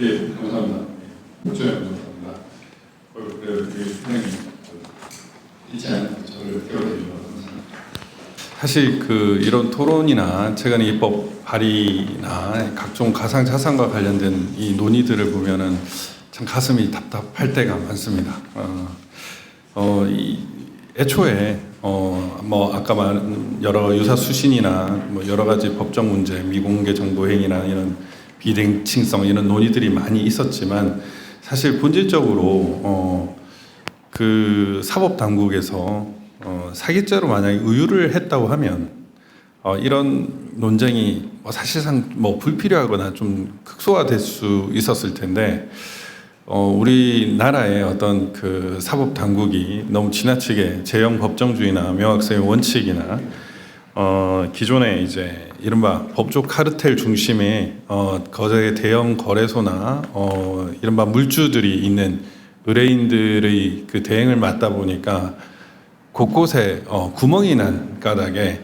예, 감사합니다. 목소리 감사합니다. 그래도 상당히 잊지 않고 저를 태워주셔서 감사합니다. 사실 이런 토론이나 최근에 입법 발의나 각종 가상 자산과 관련된 이 논의들을 보면은 참 가슴이 답답할 때가 많습니다. 애초에 뭐 아까 말한 여러 유사 수신이나 뭐 여러 가지 법적 문제, 미공개 정보 행위나 이런 비대칭성 이런 논의들이 많이 있었지만 사실 본질적으로 그 사법 당국에서 사기죄로 만약에 의유를 했다고 하면 이런 논쟁이 사실상 뭐 불필요하거나 좀 극소화될 수 있었을 텐데 우리나라의 어떤 그 사법 당국이 너무 지나치게 제형 법정주의나 명확성의 원칙이나 기존의 이제 이른바 법조 카르텔 중심의 거액의 대형 거래소나 이른바 물주들이 있는 의뢰인들의 그 대행을 맡다 보니까 곳곳에 구멍이 난 까닭에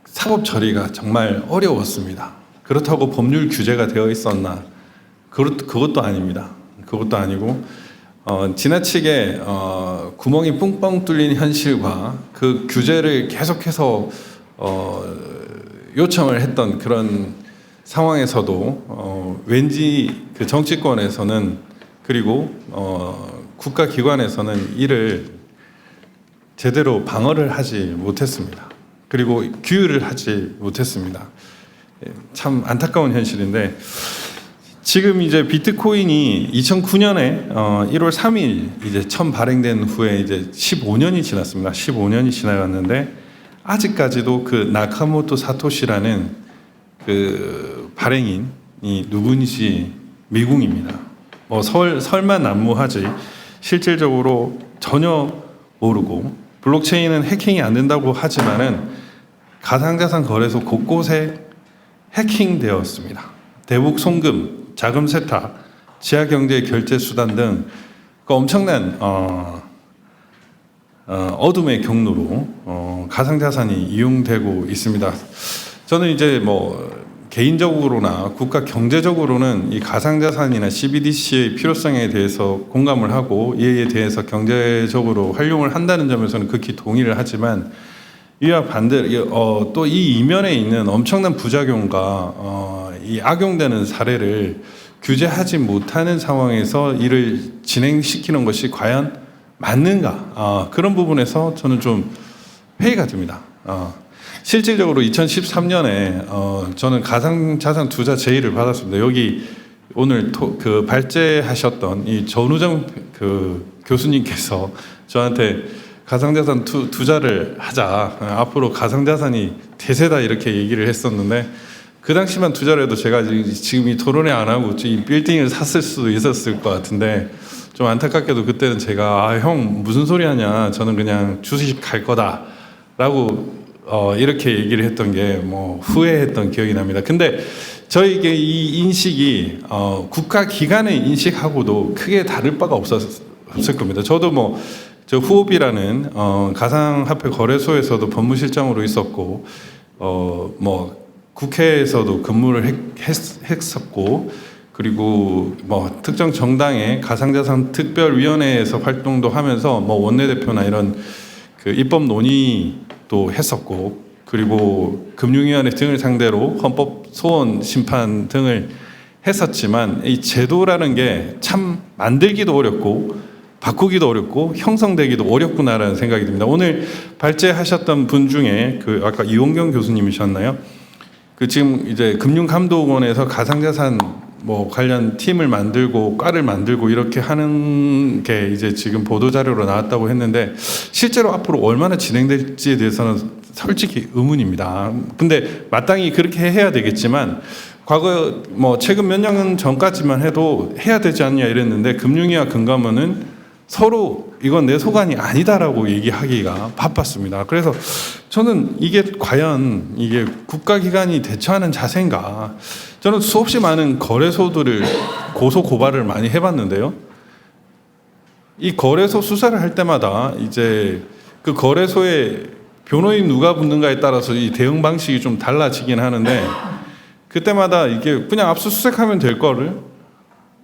사법 처리가 정말 어려웠습니다. 그렇다고 법률 규제가 되어 있었나? 그것도 아닙니다. 그것도 아니고 지나치게 구멍이 뿡뻥 뚫린 현실과 그 규제를 계속해서 요청을 했던 그런 상황에서도 왠지 그 정치권에서는 그리고 국가기관에서는 이를 제대로 방어를 하지 못했습니다. 그리고 규율을 하지 못했습니다. 참 안타까운 현실인데 지금 이제 비트코인이 2009년에 1월 3일 이제 처음 발행된 후에 이제 15년이 지났습니다. 15년이 지나갔는데 아직까지도 그 나카모토 사토시라는 그 발행인이 누군지 미궁입니다. 뭐 설만 난무하지 실질적으로 전혀 모르고 블록체인은 해킹이 안 된다고 하지만은 가상자산 거래소 곳곳에 해킹되었습니다. 대북 송금, 자금 세탁, 지하경제 결제 수단 등 그 엄청난 어둠의 경로로 가상자산이 이용되고 있습니다. 저는 이제 뭐 개인적으로나 국가 경제적으로는 이 가상자산이나 CBDC의 필요성에 대해서 공감을 하고 이에 대해서 경제적으로 활용을 한다는 점에서는 극히 동의를 하지만 이와 반대로 또 이 이면에 있는 엄청난 부작용과 이 악용되는 사례를 규제하지 못하는 상황에서 이를 진행시키는 것이 과연 맞는가? 그런 부분에서 저는 좀 회의가 듭니다. 실질적으로 2013년에 저는 가상자산 투자 제의를 받았습니다. 여기 오늘 그 발제하셨던 이 전우정 그 교수님께서 저한테 가상자산 투자를 하자. 앞으로 가상자산이 대세다 이렇게 얘기를 했었는데 그 당시만 투자를 해도 제가 지금 이 토론회 안 하고 이 빌딩을 샀을 수도 있었을 것 같은데 좀 안타깝게도 그때는 제가 형 무슨 소리 하냐. 저는 그냥 주식 갈 거다. 라고 이렇게 얘기를 했던 게 뭐 후회했던 기억이 납니다. 근데 저에게 이 인식이 국가기관의 인식하고도 크게 다를 바가 없을 겁니다. 저도 뭐 저 후오비라는 가상화폐 거래소에서도 법무실장으로 있었고 뭐 국회에서도 근무를 했었고 그리고 뭐 특정 정당의 가상자산 특별위원회에서 활동도 하면서 뭐 원내대표나 이런 그 입법 논의도 했었고 그리고 금융위원회 등을 상대로 헌법 소원 심판 등을 했었지만 이 제도라는 게 참 만들기도 어렵고 바꾸기도 어렵고 형성되기도 어렵구나라는 생각이 듭니다. 오늘 발제하셨던 분 중에 그 아까 이원경 교수님이셨나요? 그 지금 이제 금융감독원에서 가상자산 뭐 관련 팀을 만들고 과를 만들고 이렇게 하는 게 이제 지금 보도 자료로 나왔다고 했는데 실제로 앞으로 얼마나 진행될지에 대해서는 솔직히 의문입니다. 근데 마땅히 그렇게 해야 되겠지만 과거 뭐 최근 몇 년 전까지만 해도 해야 되지 않냐 이랬는데 금융위와 금감원은 서로 이건 내 소관이 아니다라고 얘기하기가 바빴습니다. 그래서 저는 이게 과연 이게 국가기관이 대처하는 자세인가? 저는 수없이 많은 거래소들을 고소 고발을 많이 해봤는데요. 이 거래소 수사를 할 때마다 이제 그 거래소에 변호인 누가 붙는가에 따라서 이 대응 방식이 좀 달라지긴 하는데 그때마다 이게 그냥 압수수색하면 될 거를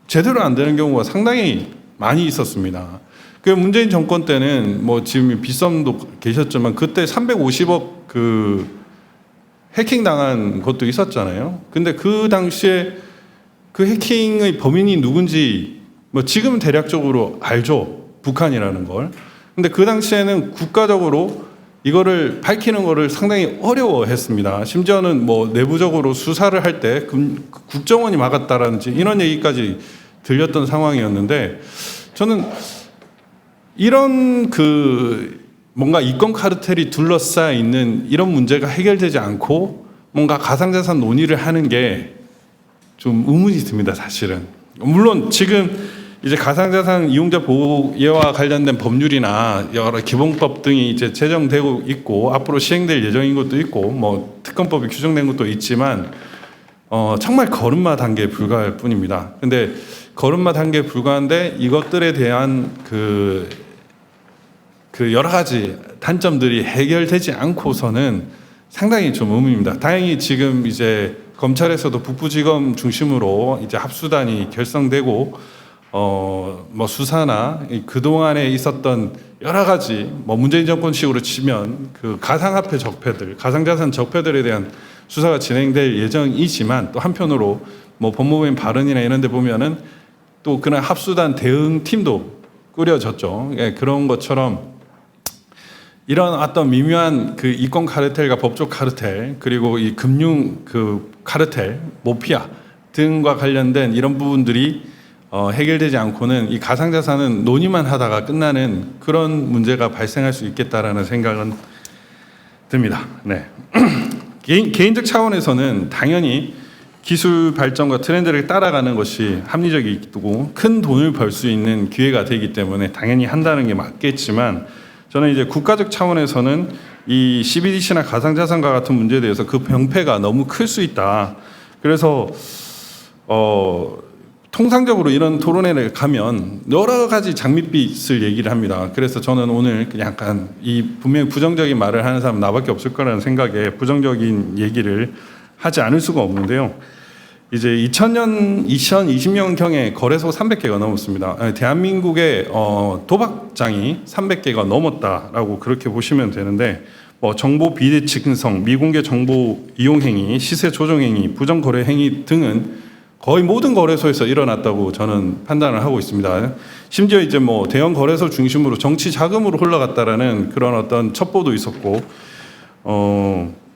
제대로 안 되는 경우가 상당히 많이 있었습니다. 그 문재인 정권 때는 뭐 지금 빗썸도 계셨지만 그때 350억 그 해킹 당한 것도 있었잖아요. 근데 그 당시에 그 해킹의 범인이 누군지 뭐 지금은 대략적으로 알죠. 북한이라는 걸. 근데 그 당시에는 국가적으로 이거를 밝히는 거를 상당히 어려워했습니다. 심지어는 뭐 내부적으로 수사를 할 때 국정원이 막았다라든지 이런 얘기까지 들렸던 상황이었는데 저는 이런 그 뭔가 이권 카르텔이 둘러싸여 있는 이런 문제가 해결되지 않고 뭔가 가상자산 논의를 하는 게 좀 의문이 듭니다, 사실은. 물론 지금 이제 가상자산 이용자 보호와 관련된 법률이나 여러 기본법 등이 이제 제정되고 있고 앞으로 시행될 예정인 것도 있고 뭐 특검법이 규정된 것도 있지만 정말 걸음마 단계에 불과할 뿐입니다. 근데 걸음마 단계에 불과한데 이것들에 대한 그 여러 가지 단점들이 해결되지 않고서는 상당히 좀 의문입니다. 다행히 지금 이제 검찰에서도 북부지검 중심으로 이제 합수단이 결성되고 뭐 수사나 그 동안에 있었던 여러 가지 뭐 문재인 정권식으로 치면 그 가상화폐 적폐들, 가상자산 적폐들에 대한 수사가 진행될 예정이지만 또 한편으로 뭐 법무부인 발언이나 이런 데 보면은 또 그날 합수단 대응팀도 꾸려졌죠. 예, 그런 것처럼 이런 어떤 미묘한 그 이권 카르텔과 법조 카르텔 그리고 이 금융 그 카르텔, 모피아 등과 관련된 이런 부분들이 해결되지 않고는 이 가상자산은 논의만 하다가 끝나는 그런 문제가 발생할 수 있겠다라는 생각은 듭니다. 네. 개인적 차원에서는 당연히 기술 발전과 트렌드를 따라가는 것이 합리적이고 큰 돈을 벌 수 있는 기회가 되기 때문에 당연히 한다는 게 맞겠지만 저는 이제 국가적 차원에서는 이 CBDC나 가상자산과 같은 문제에 대해서 그 병폐가 너무 클 수 있다. 그래서 통상적으로 이런 토론회를 가면 여러 가지 장밋빛을 얘기를 합니다. 그래서 저는 오늘 그냥 약간 이 분명히 부정적인 말을 하는 사람 나밖에 없을 거라는 생각에 부정적인 얘기를 하지 않을 수가 없는데요. 이제 2020년경에 거래소 300개가 넘었습니다. 대한민국의 도박장이 300개가 넘었다라고 그렇게 보시면 되는데 뭐 정보 비대 측성, 미공개 정보 이용 행위, 시세 조정 행위, 부정 거래 행위 등은 거의 모든 거래소에서 일어났다고 저는 판단을 하고 있습니다. 심지어 이제 뭐 대형 거래소 중심으로 정치 자금으로 흘러갔다라는 그런 어떤 첩보도 있었고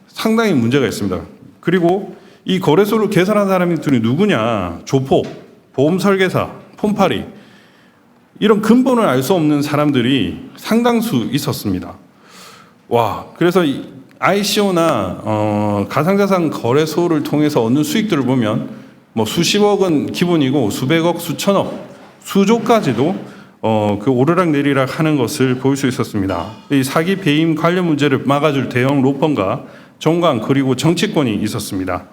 상당히 문제가 있습니다. 그리고 이 거래소를 개설한 사람들이 누구냐? 조폭, 보험 설계사, 폰파리 이런 근본을 알 수 없는 사람들이 상당수 있었습니다. 와, 그래서 ICO나 가상자산 거래소를 통해서 얻는 수익들을 보면 뭐 수십억은 기본이고 수백억, 수천억, 수조까지도 그 오르락 내리락 하는 것을 볼 수 있었습니다. 이 사기 배임 관련 문제를 막아줄 대형 로펌과 정관 그리고 정치권이 있었습니다.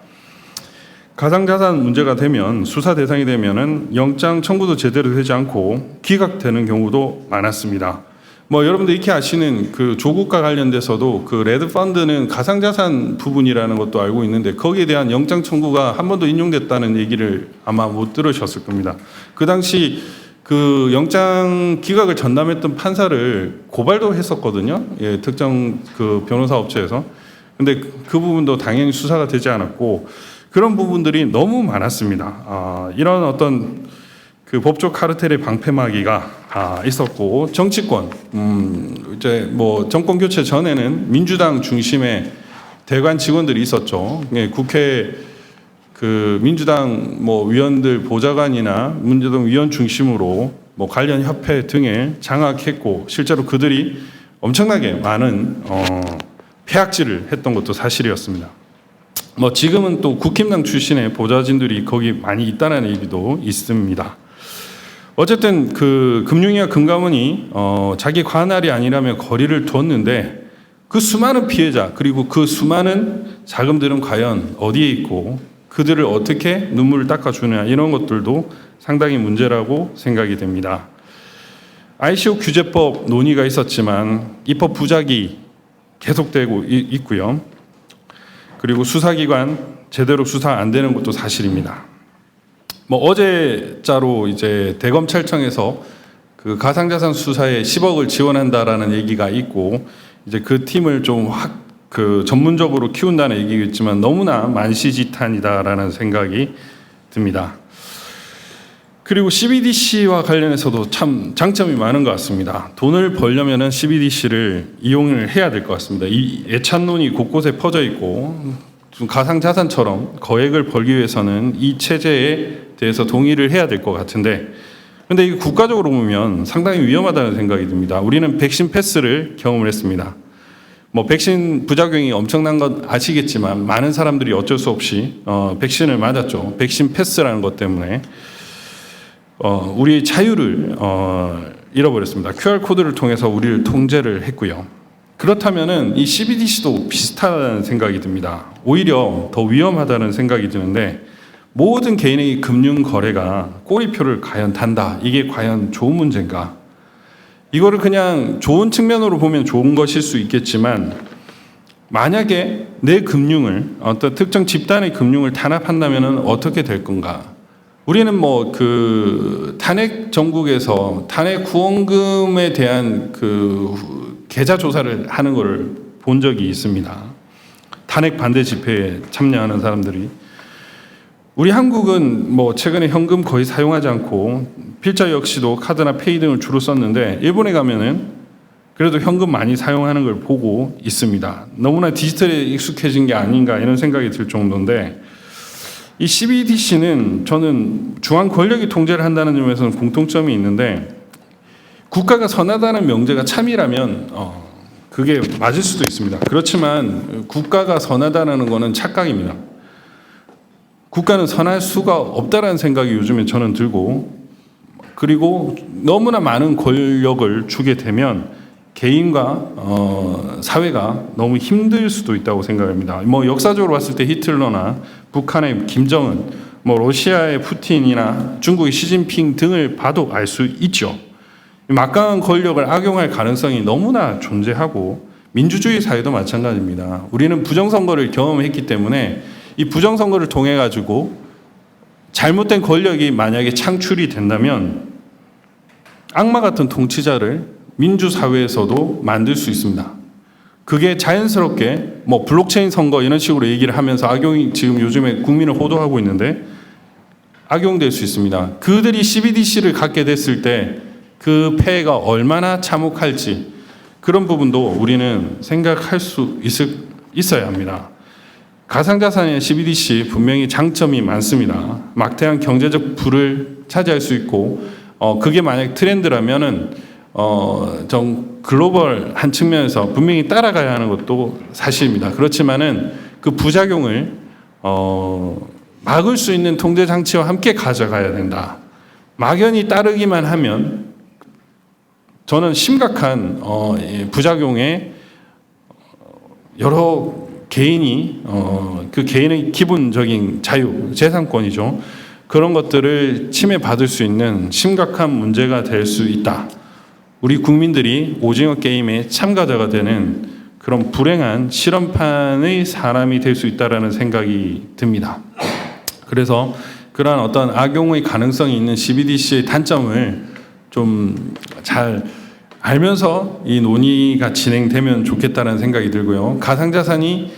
가상자산 문제가 되면 수사 대상이 되면은 영장 청구도 제대로 되지 않고 기각되는 경우도 많았습니다. 뭐 여러분들 익히 아시는 그 조국과 관련돼서도 그 레드 펀드는 가상자산 부분이라는 것도 알고 있는데 거기에 대한 영장 청구가 한 번도 인용됐다는 얘기를 아마 못 들으셨을 겁니다. 그 당시 그 영장 기각을 전담했던 판사를 고발도 했었거든요. 예, 특정 그 변호사 업체에서. 근데 그 부분도 당연히 수사가 되지 않았고 그런 부분들이 너무 많았습니다. 이런 어떤 그 법조 카르텔의 방패막이가 있었고 정치권 이제 뭐 정권 교체 전에는 민주당 중심의 대관 직원들이 있었죠. 예, 국회 그 민주당 뭐 위원들 보좌관이나 민주당 위원 중심으로 뭐 관련 협회 등을 장악했고 실제로 그들이 엄청나게 많은 폐악질을 했던 것도 사실이었습니다. 뭐 지금은 또 국힘당 출신의 보좌진들이 거기 많이 있다는 얘기도 있습니다. 어쨌든 그 금융위와 금감원이 자기 관할이 아니라며 거리를 두었는데 그 수많은 피해자 그리고 그 수많은 자금들은 과연 어디에 있고 그들을 어떻게 눈물을 닦아주느냐 이런 것들도 상당히 문제라고 생각이 됩니다. ICO 규제법 논의가 있었지만 입법 부작이 계속되고 있고요. 그리고 수사기관 제대로 수사 안 되는 것도 사실입니다. 뭐 어제자로 이제 대검찰청에서 그 가상자산 수사에 10억을 지원한다라는 얘기가 있고 이제 그 팀을 좀 그 전문적으로 키운다는 얘기겠지만 너무나 만시지탄이다라는 생각이 듭니다. 그리고 CBDC와 관련해서도 참 장점이 많은 것 같습니다. 돈을 벌려면은 CBDC를 이용을 해야 될 것 같습니다. 이 예찬론이 곳곳에 퍼져 있고 가상자산처럼 거액을 벌기 위해서는 이 체제에 대해서 동의를 해야 될 것 같은데 근데 이게 국가적으로 보면 상당히 위험하다는 생각이 듭니다. 우리는 백신 패스를 경험을 했습니다. 뭐 백신 부작용이 엄청난 건 아시겠지만 많은 사람들이 어쩔 수 없이 백신을 맞았죠. 백신 패스라는 것 때문에 우리의 자유를 잃어버렸습니다. QR코드를 통해서 우리를 통제를 했고요. 그렇다면은 이 CBDC도 비슷하다는 생각이 듭니다. 오히려 더 위험하다는 생각이 드는데 모든 개인의 금융 거래가 꼬리표를 과연 단다. 이게 과연 좋은 문제인가? 이거를 그냥 좋은 측면으로 보면 좋은 것일 수 있겠지만 만약에 내 금융을 어떤 특정 집단의 금융을 탄압한다면은 어떻게 될 건가? 우리는 뭐 그 탄핵 정국에서 탄핵 후원금에 대한 그 계좌 조사를 하는 걸 본 적이 있습니다. 탄핵 반대 집회에 참여하는 사람들이 우리 한국은 뭐 최근에 현금 거의 사용하지 않고 필자 역시도 카드나 페이 등을 주로 썼는데 일본에 가면은 그래도 현금 많이 사용하는 걸 보고 있습니다. 너무나 디지털에 익숙해진 게 아닌가 이런 생각이 들 정도인데 이 CBDC는 저는 중앙 권력이 통제를 한다는 점에서는 공통점이 있는데 국가가 선하다는 명제가 참이라면 그게 맞을 수도 있습니다. 그렇지만 국가가 선하다는 거는 착각입니다. 국가는 선할 수가 없다라는 생각이 요즘에 저는 들고 그리고 너무나 많은 권력을 주게 되면 개인과 사회가 너무 힘들 수도 있다고 생각합니다. 뭐 역사적으로 봤을 때 히틀러나 북한의 김정은, 뭐 러시아의 푸틴이나 중국의 시진핑 등을 봐도 알 수 있죠. 막강한 권력을 악용할 가능성이 너무나 존재하고 민주주의 사회도 마찬가지입니다. 우리는 부정선거를 경험했기 때문에 이 부정선거를 통해 가지고 잘못된 권력이 만약에 창출이 된다면 악마 같은 통치자를 민주사회에서도 만들 수 있습니다. 그게 자연스럽게 뭐 블록체인 선거 이런 식으로 얘기를 하면서 악용이 지금 요즘에 국민을 호도하고 있는데 악용될 수 있습니다. 그들이 CBDC를 갖게 됐을 때 그 폐해가 얼마나 참혹할지 그런 부분도 우리는 생각할 수 있어야 합니다. 가상자산의 CBDC 분명히 장점이 많습니다. 막대한 경제적 부를 차지할 수 있고 그게 만약 트렌드라면은 좀 글로벌한 측면에서 분명히 따라가야 하는 것도 사실입니다. 그렇지만은 그 부작용을 막을 수 있는 통제 장치와 함께 가져가야 된다. 막연히 따르기만 하면 저는 심각한 부작용에 여러 개인이 그 개인의 기본적인 자유, 재산권이죠. 그런 것들을 침해받을 수 있는 심각한 문제가 될 수 있다. 우리 국민들이 오징어 게임의 참가자가 되는 그런 불행한 실험판의 사람이 될 수 있다라는 생각이 듭니다. 그래서 그러한 어떤 악용의 가능성이 있는 CBDC의 단점을 좀 잘 알면서 이 논의가 진행되면 좋겠다는 생각이 들고요. 가상자산이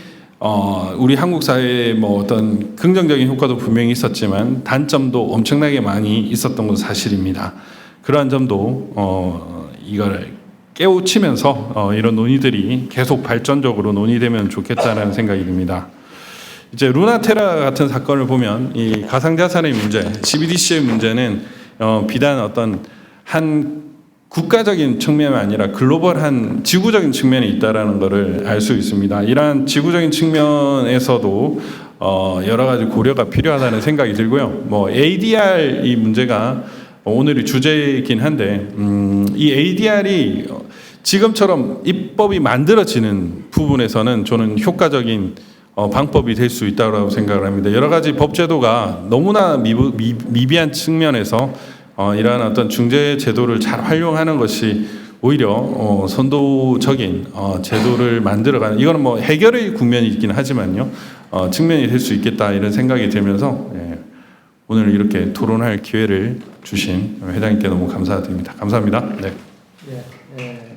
우리 한국 사회에 뭐 어떤 긍정적인 효과도 분명히 있었지만 단점도 엄청나게 많이 있었던 것도 사실입니다. 그러한 점도 이걸 깨우치면서 이런 논의들이 계속 발전적으로 논의되면 좋겠다는 생각이 듭니다. 이제 루나테라 같은 사건을 보면 이 가상자산의 문제, CBDC의 문제는 비단 어떤 한 국가적인 측면이 아니라 글로벌한 지구적인 측면이 있다라는 것을 알 수 있습니다. 이러한 지구적인 측면에서도 여러 가지 고려가 필요하다는 생각이 들고요. 뭐 ADR 이 문제가 오늘의 주제이긴 한데 이 ADR이 지금처럼 입법이 만들어지는 부분에서는 저는 효과적인 방법이 될 수 있다고 생각을 합니다. 여러 가지 법 제도가 너무나 미비한 측면에서 이러한 어떤 중재 제도를 잘 활용하는 것이 오히려 선도적인 제도를 만들어가는 이거는 뭐 해결의 국면이 있긴 하지만요. 측면이 될 수 있겠다 이런 생각이 들면서 오늘 이렇게 토론할 기회를 주신 회장님께 너무 감사드립니다. 감사합니다. 네. 예, 예.